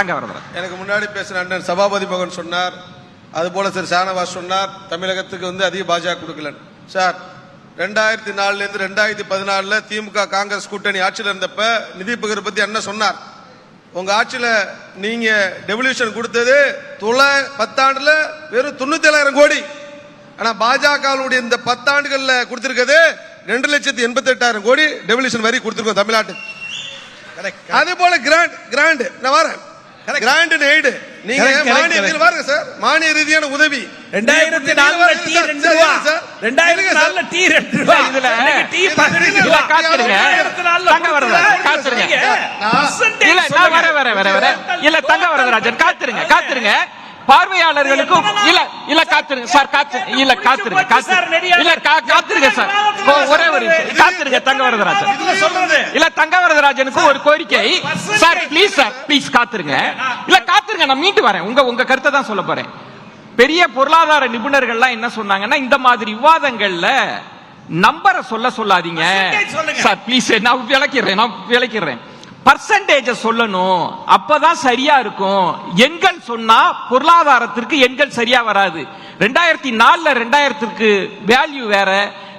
எனக்கு முன்னாடி பேசின அண்ணன் சபாபதி மோகன் சொன்னார், அதுபோல சார் ஷானவாஸ் சொன்னார், தமிழகத்துக்கு வந்து அதிக பாஜக கொடுக்கல சார். 2004 இருந்து 2014 திமுக காங்கிரஸ் கூட்டணி ஆட்சியில் இருந்தப்ப நிதி பகிர்வு பத்தி அண்ணன் சொன்னார். உங்க ஆட்சியில நீங்க டெவல்யூஷன் கொடுத்தது 10 ஆண்டுல வெறும் 97,000 கோடி. ஆனா பாஜகவுடைய இந்த 10 ஆண்டுகள்ல கொடுத்திருக்கிறது 2,88,000 கோடி டெவல்யூஷன் வரி கொடுத்திருக்கோம் தமிழ்நாட்டுக்கு. அதே போல கிராண்ட் நான் வரேன், கிராண்ட் எய்டு நீங்க மானியத்தில் பாருங்க சார், மானிய ரீதியான உதவி 2004 டீ 2 ரூபாய், 2004 டீ 2 ரூபாய், இதுல டீ 15 ரூபாய். காத்துருங்க, தங்க காத்துருங்க, இல்ல நான் வர இல்ல தங்க வரதராஜன் காத்துருங்க பார்வையாளர்களுக்கும் இல்ல காத்துருங்க சார், இல்ல காத்துருங்க சார், ஒரே ஒரு காத்துருங்க தங்க வரதராஜன், இல்ல தங்க வரதராஜனுக்கு ஒரு கோரிக்கை சார், ப்ளீஸ் காத்துருங்க, இல்ல காத்துருங்க, நான் மீண்டு வரேன், உங்க கருத்தை தான் சொல்ல போறேன். பெரிய பொருளாதார நிபுணர்கள்லாம் என்ன சொன்னாங்கன்னா, இந்த மாதிரி விவாதங்கள்ல நம்பரை சொல்லாதீங்க சார், ப்ளீஸ் நான் விளக்கிறேன், பர்சன்டேஜ் சொல்லணும், அப்பதான் சரியா இருக்கும். எண்கள் சொன்னா பொருளாதாரத்திற்கு எண்கள் சரியா வராது. 2004 2000க்கு வேல்யூ வேற,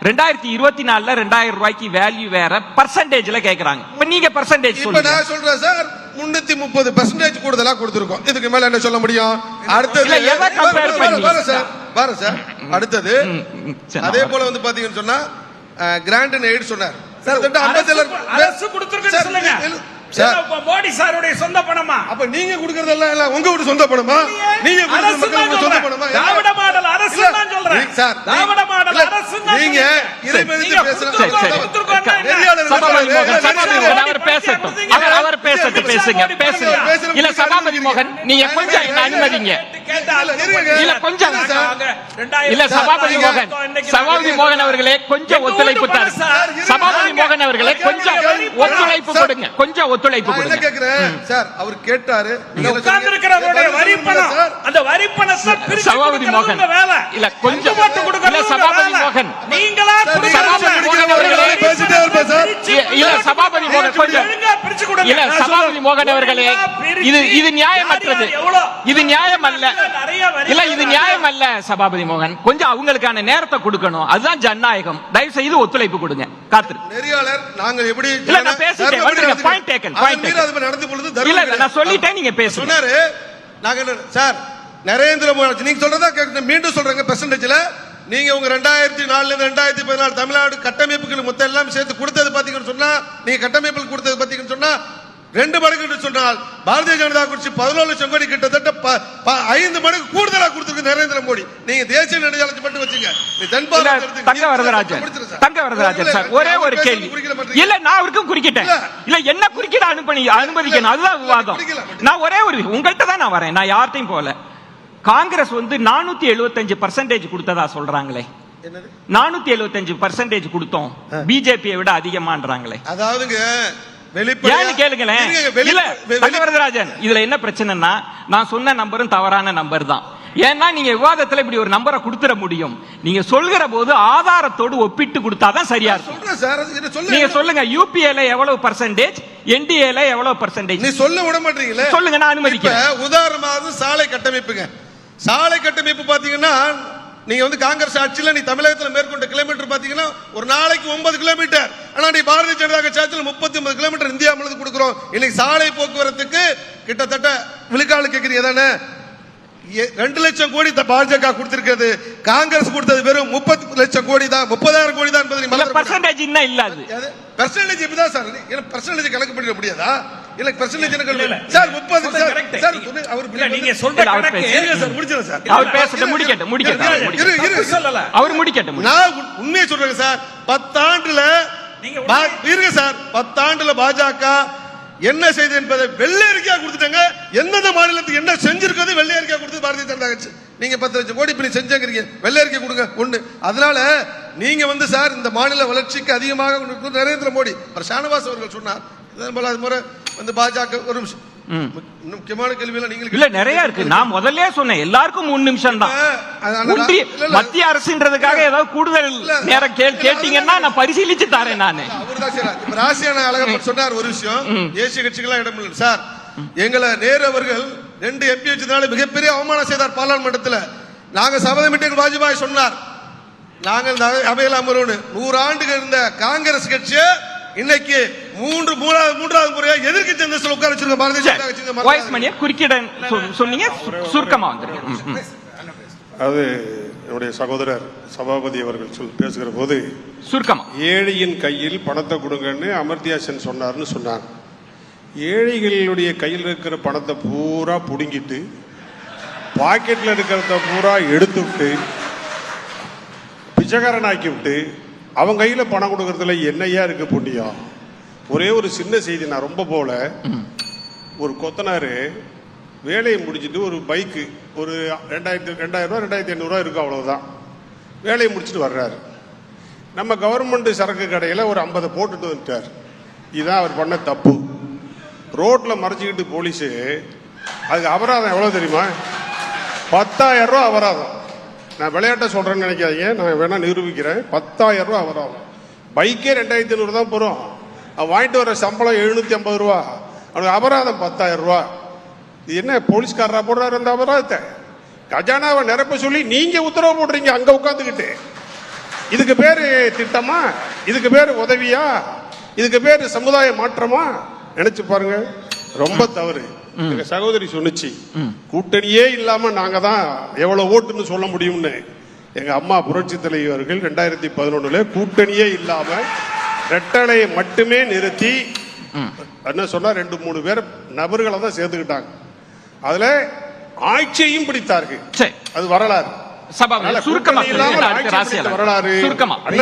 2024 2000 ரூபாய்க்கு வேல்யூ வேற, பர்சன்டேஜ்ல கேக்குறாங்க. இப்ப நீங்க பர்சன்டேஜ் சொல்லுங்க. நான் சொல்றேன் சார், 330% கூடுதலா கொடுத்திருக்கோம். இதுக்கு மேல என்ன சொல்ல முடியும்? அடுத்தது எதை கம்பேர் பண்ணி பாரு சார், அடுத்தது அதே போல வந்து பாத்தீங்கன்னு சொன்னா கிராண்ட் எய்ட் சொன்னார் அரசு கொடுத்திருக்குன்னு சொல்லுங்க. மோடி சாருடைய சொந்த பணமா? அப்ப நீங்க கொடுக்கறதெல்லாம் உங்க வீட்டு சொந்த பணமா? நீங்க சொந்த பணமா? திராவிட மாடல் அரசு தான் சொல்றேன் சார், திராவிட மாடல் அரசு தான். நீங்க இறைமதித்து பேசுறீங்க. அவர் பேசுங்க. இல்ல சபாபதி மோகன், நீங்க கொஞ்சம் என்ன அனுமதிங்க. இல்ல கொஞ்சம் இல்ல சபாபதி மோகன் அவர்களே கொஞ்சம் ஒத்துழைப்பு தாரு. சபாபதி மோகன் அவர்களே கொஞ்சம் ஒத்துழைப்பு கொடுங்க, கொஞ்சம் ஒத்துழைப்பு கொடுங்க சார். அவர் கேட்டாரு, உட்கார்ந்து இருக்கிறவருடைய வரி பணம், அந்த வரி பணத்தை பிரிச்சு சபாபதி மோகன் இல்ல கொஞ்சம் இல்ல சபாபதி மோகன், நீங்களா சபாபதி மோகன் அவர்களே பேசிட்டே இருப்ப சார். இல்ல சபாபதி மோகன் கொஞ்சம் பிரிச்சு கொடுங்க. இல்ல சபாபதி மோகன் அவர்களே, இது நியாயமற்றது, இது நியாயம் அல்ல. இல்ல இது நியாயம் அல்ல சபாபதி மோகன், கொஞ்சம் அவங்களுக்கான நேரத்தை கொடுக்கணும், அதுதான் ஜனநாயகம். தயவு செய்து ஒத்துழைப்பு கொடுங்க. காத்துரு நெறியாளர், நாங்கள் எப்படி இல்ல நான் பேசிட்டேன், வந்துருங்க. Point taken, point taken. நடந்து பொழுது இல்ல நான் சொல்லிட்டேன், நீங்க பேசுங்க. சொன்னாரு நாங்க சார் நரேந்திர மோடி, நீங்க சொல்றதா மீண்டும் சொல்றேங்க. பெர்சன்டேஜ்ல நீங்க உங்க 2004 இருந்து 2014 தமிழ்நாடு கட்டமைப்புகள் மொத்தம் எல்லாம் சேர்த்து கொடுத்தது பாத்தீங்கன்னு சொன்னா, நீங்க கட்டமைப்புகள் கொடுத்தது பாத்தீங்கன்னு சொன்னா 2 மடங்கு சொன்னால் பாரதிய ஜனதா கட்சி 14 லட்சம் கோடி கிட்டத்தட்ட 5 மடங்கு கூடுதலா கொடுத்திருக்கு நரேந்திர மோடி. நீங்க தேசிய நெடுஞ்சாலை மட்டும் வச்சுங்க. தங்க வரதராஜன் சார், ஒரே ஒரு கேள்வி. இல்ல நான் அவருக்கும் குறிக்கிட்டேன், இல்ல என்ன குறிக்கிட அனுமதிக்கணும், அதுதான் விவாதம். நான் ஒரே ஒரு உங்கள்கிட்ட தான் நான் வரேன், நான் யார்ட்டையும் போல. காங்கிரஸ் வந்து 475% கொடுத்ததா சொல்றாங்களே, 475% கொடுத்தோம், பிஜேபியை விட அதிகமான்றாங்களே. அதாவதுங்க கேளுங்களேன். இல்ல தங்கவரதராஜன், இதுல என்ன பிரச்சனைனா, நான் சொன்ன நம்பரும் தவறான நம்பர் தான். ஏன்னா நீங்க விவாதத்துல இப்படி ஒரு நம்பரை கொடுத்துட முடியும். நீங்க சொல்கிற போது ஆதாரத்தோடு ஒப்பிட்டு கொடுத்தாதான் சரியா இருக்கும். நீங்க சொல்லுங்க, யூபிஏல எவ்வளவு பர்சன்டேஜ், என்டிஏல எவ்வளவு பர்சன்டேஜ், நீ சொல்ல விட மாட்டீங்களே. சொல்லுங்க, நான் அனுமதிக்கிறேன். உதாரணமாக சாலை கட்டமைப்புங்க, சாலை கட்டமைப்பு பாத்தீங்கன்னா நீங்க வந்து காங்கிரஸ் ஆட்சியில் நீ தமிழகத்தில் மேற்கொண்ட கிலோமீட்டர் பாத்தீங்கன்னா ஒரு நாளைக்கு 9 கிலோமீட்டர். ஆனா நீ பாரதிய ஜனதா கட்சி ஆட்சியில் 39 கிலோமீட்டர் இந்தியா முழுவதும் கொடுக்கிறோம். இன்னைக்கு சாலை போக்குவரத்துக்கு கிட்டத்தட்ட விழுக்காடு கேட்கிறீங்க தானே? 2 லட்சம் கோடி பாஜக கொடுத்திருக்கிறது, காங்கிரஸ் கொடுத்தது வெறும் 30 லட்சம் கோடி தான், 30,000 கோடி தான் என்பது பர்சன்டேஜ் இன்னும் இல்ல. அது பர்சன்டேஜ் இப்பதான் சார், என்ன பர்சன்டேஜ் கணக்கு பண்ணிட முடியாதா? இல்ல பர்சன்டேஜ் சார் 30 சார் அவர் நீங்க சொல்ற கணக்கு சார் முடிச்சல சார், அவர் பேச முடிக்கட்டும். அவர் முடிக்கட்டும். நான் உண்மையை சொல்றேன் சார், 10 ஆண்டுல இருங்க சார், 10 ஆண்டுல பாஜக என்ன செய்து என்பதை வெள்ளை அறிக்கையா கொடுத்துட்டாங்க. எந்தெந்த மாநிலத்துக்கு என்ன செஞ்சிருக்கிறது வெள்ளை அறிக்கையா கொடுத்து பாரதிய ஜனதா கட்சி. நீங்க 10 லட்சம் கோடி இப்படி செஞ்சாங்க, வெள்ளை அறிக்கை கொடுங்க ஒண்ணு. அதனால நீங்க வந்து சார் இந்த மாநில வளர்ச்சிக்கு அதிகமாக நரேந்திர மோடி ஷானவாஸ் அவர்கள் சொன்னார். அது முறை வந்து பாஜக ஒரு முக்கியமான கேள்வி இல்ல நிறைய இருக்கு. நான் முதல்ல சொன்னேன், எல்லாருக்கும் 3 நிமிஷம் தான். மத்திய அரசுன்றதுக்காக ஏதாவது கூடுதல் நேரம் கேட்டீங்கன்னா நான் பரிசீலிச்சு தரேன். நானு ராசியான அழகப்பன் சொன்னார் ஒரு விஷயம், தேசிய கட்சிகள்லாம் இடம் இல்லை சார். எங்களை நேரு அவர்கள் 2 MP வச்சதுனால மிகப்பெரிய அவமானம் செய்தார் பாராளுமன்றத்தில். நாங்க சபதமிட்டு வாஜ்பாய் சொன்னார், நாங்கள் அவையில் அமர்வு 100 ஆண்டுகள் இருந்த காங்கிரஸ் கட்சியை இன்னைக்கு மூன்றாவது முறையா எதிர்க்கட்சி அந்தஸ்தில் உட்கார வச்சிருக்க பாரதிய ஜனதா கட்சி. வாய்ஸ் மணியா குறுக்கிட சொன்னீங்க, சுருக்கமா வந்துருங்க. அது என்னுடைய சகோதரர் சபாபதி அவர்கள் பேசுகிற போது சுருக்கமா ஏழையின் கையில் பணத்தை கொடுங்கன்னு அமர்த்தியா சென் சொன்னார்னு சொன்னாங்க. ஏழைகளுடைய கையில் இருக்கிற பணத்தை பூரா புடுங்கிட்டு பாக்கெட்ல இருக்கிறத பூரா எடுத்து விட்டு பிச்சைக்காரன் ஆக்கி விட்டு அவங்க கையில பணம் கொடுக்கறதுல என்னையா இருக்கு புண்ணியம். ஒரே ஒரு சின்ன செய்தி, நான் ரொம்ப போல, ஒரு கொத்தனாரு வேலையை முடிச்சுட்டு ஒரு பைக்கு ஒரு 2000 ரூபா 2500 இருக்கு, அவ்வளவுதான். வேலையை முடிச்சுட்டு வர்றாரு. நம்ம கவர்மெண்ட் சரக்கு கடையில் ஒரு 50 போட்டுட்டு வந்துட்டார். இதுதான் அவர் பண்ண தப்பு. ரோட்ல மறைச்சிக்கிட்டு போலீஸு அதுக்கு அபராதம் எவ்வளவு தெரியுமா? 10,000 ரூபா அபராதம். நான் விளையாட்ட சொல்றேன்னு நினைக்காதீங்க, நான் வேணா நிரூபிக்கிறேன். 10,000 ரூபா அபராதம். பைக்கே 2500 தான் போறோம். அவன் வாங்கிட்டு வர சம்பளம் 750 ரூபா, அவனுக்கு அபராதம் 10,000 ரூபா. இது என்ன போலீஸ்காரரா போடுறாரு அந்த அபராதத்தை? கஜானாவை நிரப்ப சொல்லி நீங்க உத்தரவு போடுறீங்க அங்க உட்காந்துக்கிட்டு. இதுக்கு பேரு திட்டமா? இதுக்கு பேரு உதவியா? இதுக்கு பேரு சமுதாய மாற்றமா? நினைச்சு பாருங்க, ரொம்ப தவறு. எங்க சகோதரி சொன்னிச்சு, கூட்டணியே இல்லாம நாங்க தான் எவ்வளவு ஓட்டுன்னு சொல்ல முடியும்னு. எங்க அம்மா புரட்சி தலைவர்கள் 2011 கூட்டணியே இல்லாம ரெட்டலையை மட்டுமே நிறுத்தி என்ன சொன்னா 2-3 பேர் நபர்களை தான் சேர்த்துக்கிட்டாங்க. அதுல ஆட்சியையும் பிடித்தார்கள். அது வரலாறு. வரலாறு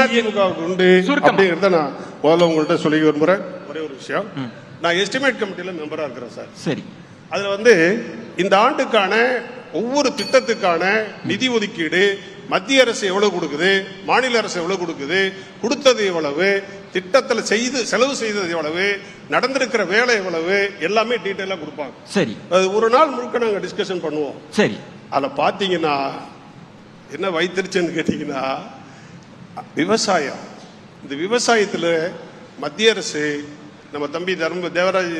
அதிமுக உண்டு அப்படிங்கறத நான் முதல்ல உங்கள்கிட்ட சொல்லி விரும்புறேன். ஒரே ஒரு விஷயம், நான் எஸ்டிமேட் கமிட்டியில மெம்பரா இருக்கிறேன் சார். சரி, அதுல இந்த ஆண்டுக்கான ஒவ்வொரு திட்டத்துக்கான நிதி ஒதுக்கீடு மத்திய அரசு எவ்வளவு கொடுக்குது, மாநில அரசு எவ்வளவு கொடுக்குது, கொடுத்தது எவ்வளவு, திட்டத்தில் செலவு செய்தது எவ்வளவு, நடந்திருக்கிற வேலை எவ்வளவு, எல்லாமே டீட்டெயிலா கொடுப்பாங்க. சரி, அது ஒரு நாள் முழுக்க நாங்க டிஸ்கஷன் பண்ணுவோம். சரி, அதுல பாத்தீங்கன்னா என்ன வைத்திருச்சுன்னு கேட்டீங்கன்னா, விவசாயம். இந்த விவசாயத்துல மத்திய அரசு நம்ம தம்பி தேவராஜ்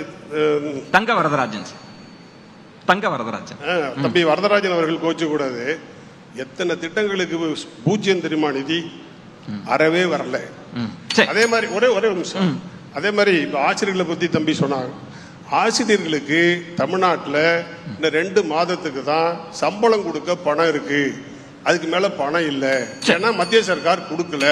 தங்க வரதராஜன் தம்பி வரதராஜன் அவர்கள் கோச்சு கூடாது. எத்தனை திட்டங்களுக்கு 0 தெரியுமா நிதி? அறவே வரல. அதே மாதிரி ஒரே நிமிஷம், அதே மாதிரி இப்ப ஆசிரியர்களை பத்தி தம்பி சொன்னாங்க. ஆசிரியர்களுக்கு தமிழ்நாட்டில் இந்த 2 மாதத்துக்கு தான் சம்பளம் கொடுக்க பணம் இருக்கு, அதுக்கு மேல பணம் இல்லை, ஏன்னா மத்திய சர்க்கார் கொடுக்கல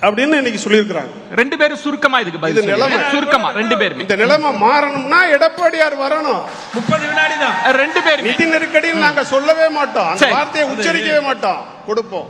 அப்படின்னு இன்னைக்கு சொல்லியிருக்கிறாங்க. 2 பேரும் சுருக்கமா இதுக்கு பதில் நிலைமை சுருக்கமா 2 பேரும் இந்த நிலைமை மாறணும்னா எடப்பாடியார் வரணும். 30 வினாடி தான் 2 பேரும் நிதி நெருக்கடியில் நாங்க சொல்லவே மாட்டோம், அந்த வார்த்தையை உச்சரிக்கவே மாட்டோம், கொடுப்போம்.